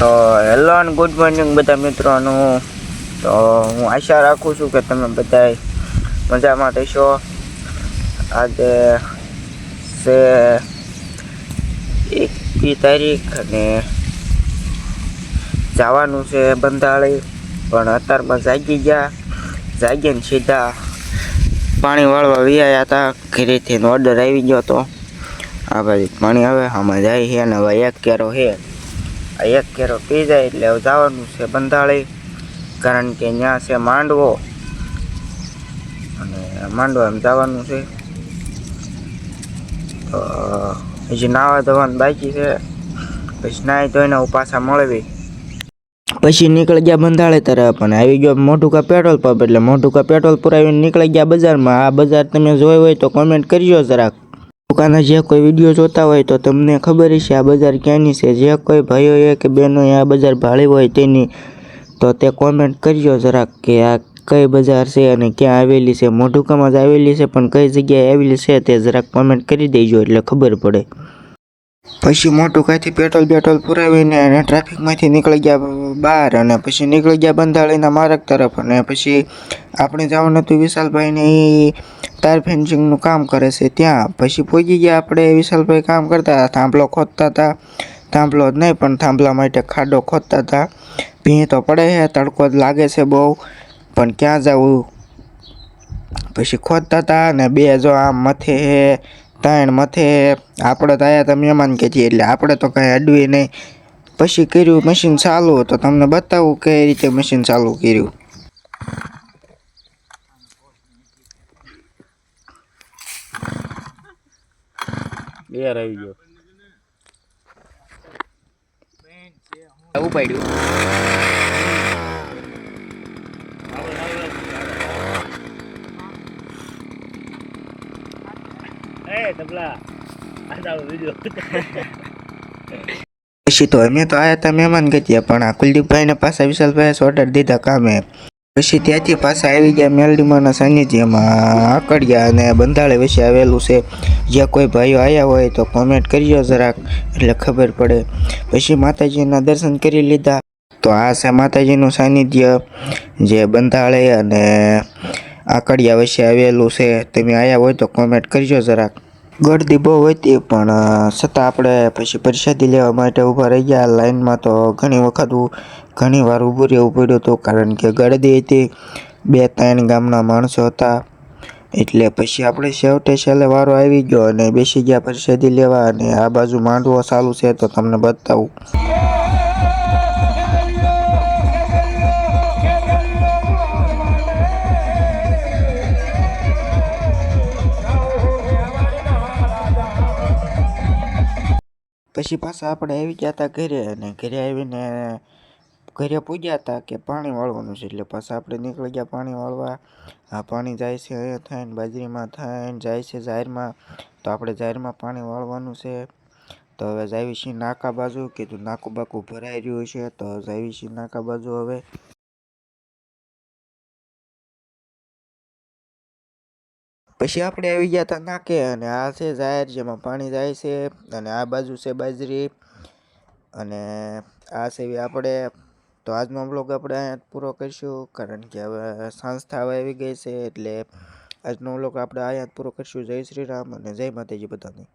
તો હેલો અને good morning બધા મિત્રોનું. તો હું આશા રાખું છું કે તમે બધા મજામાં થશો. આજે છે 1 તારીખ અને જવાનું છે બંધાળી, પણ અત્યારમાં જાગીને સીધા પાણી વાળવા વ્યાયા હતા. ઘરેથી ઓર્ડર આવી ગયો હતો. આ ભાઈ પાણી આવે આમાં જાય છે અને હવે 1 કેરો છે. આ 1 કેરો પી જાય એટલે હવે જવાનું છે બંધાળી, કારણ કે ત્યાં છે માંડવો અને માંડવામાં જવાનું છે. તો હજી નાવા ધોવાનું બાકી છે, પછી નાહી ધોઈને પાછા મળવી. પછી નીકળી ગયા બંધાળે તરફ અને આવી ગયો મોટુકા પેટ્રોલ પંપ. એટલે મોટુકા પેટ્રોલ પુરાવીને નીકળી ગયા બજારમાં. આ બજાર તમે જોઈ હોય તો કોમેન્ટ કરજો જરાક. દુકાને જે કોઈ વિડીયો જોતા હોય તો તમને ખબર હશે આ બજાર ક્યાંની છે. જે કોઈ ભાઈઓએ કે બહેનોએ આ બજાર ભાળી હોય તેની તો તે કોમેન્ટ કરજો જરાક કે આ કઈ બજાર છે અને ક્યાં આવેલી છે. મોટુકામાં જ આવેલી છે, પણ કઈ જગ્યાએ આવેલી છે તે જરાક કોમેન્ટ કરી દેજો એટલે ખબર પડે. પછી મોટુકાથી પેટ્રોલ પુરાવીને અને ટ્રાફિકમાંથી નીકળી ગયા બહાર અને પછી નીકળી ગયા બંધાળીના માર્ગ તરફ. અને પછી આપણે જવાનું હતું વિશાલભાઈને, એ તાર ફેન્સિંગનું કામ કરે છે ત્યાં. પછી પહોંચી ગયા આપણે. વિશાલભાઈ કામ કરતા થાંભલો ખોદતા હતા. થાંભલો જ નહીં પણ થાંભલા માટે ખાડો ખોદતા હતા. ભીં તો પડે છે, તડકો જ લાગે છે બહુ, પણ ક્યાં જવું. પછી ખોદતા હતા અને બે જો આમ મથે હે, ત્રણ મથે. આપણે તો આયા હતા મહેમાન કે છે એટલે આપણે તો કાંઈ અડવી નહીં. પછી કર્યું મશીન ચાલુ. તો તમને બતાવું કઈ રીતે મશીન ચાલુ કર્યું. યાર આવી ગયો ઉપાડ્યું. પછી તો અમે તો આયા હતા મહેમાન ગતિયા, પણ આ કુલદીપભાઈને પાછા વિશાલભાઈ ઓર્ડર દીધા કામે. પછી ત્યાંથી પાછા આવી ગયા મેલડીમાના સાનિધ્યમાં આકડિયા અને બંધાળે વચ્ચે આવેલું છે. જ્યાં કોઈ ભાઈઓ આવ્યા હોય તો કોમેન્ટ કરજો જરાક એટલે ખબર પડે. પછી માતાજીના દર્શન કરી લીધા. તો આ છે માતાજીનું સાનિધ્ય જે બંધાળે અને આકડિયા વચ્ચે આવેલું છે. તમે આવ્યા હોય તો કોમેન્ટ કરજો જરાક. ગળદી બહુ હતી પણ છતાં આપણે પછી પ્રસાદી લેવા માટે ઊભા રહી ગયા લાઈનમાં. તો ઘણી વાર ઊભું રહેવું પડ્યું હતું, કારણ કે ગળદી હતી. 2-3 ગામના માણસો હતા. એટલે પછી આપણે છેલ્લે વારો આવી ગયો અને બેસી ગયા પ્રસાદી લેવા. અને આ બાજુ માંડવો ચાલુ છે તો તમને બતાવું. પછી પાછા આપણે આવી ગયા હતા ઘરે, અને ઘરે આવીને ઘરે પૂજ્યા હતા કે પાણી વાળવાનું છે. એટલે પાછા આપણે નીકળી ગયા પાણી વાળવા. આ પાણી જાય છે અહીંયા થઈને બાજરીમાં થઈને જાય છે જાહેરમાં. તો આપણે જાહેરમાં પાણી વાળવાનું છે. તો હવે જાવી છીએ નાકા બાજુ. કીધું નાકું બાકું ભરાઈ રહ્યું છે તો જાવી છીએ નાકા બાજુ હવે. પછી આપણે આવી ગયા હતા નાકે, અને આ છે જાહેર જેમાં પાણી જાય છે. અને આ બાજુ છે બાજરી અને આ છે આપણે. તો આજનો બ્લોગ આપણે અહીંયા પૂરો કરીશું, કારણ કે હવે સાંજ થવા આવી ગઈ છે. એટલે આજનો બ્લોગ આપણે અહીંયા પૂરો કરીશું. જય શ્રી રામ અને જય માતાજી બધાને.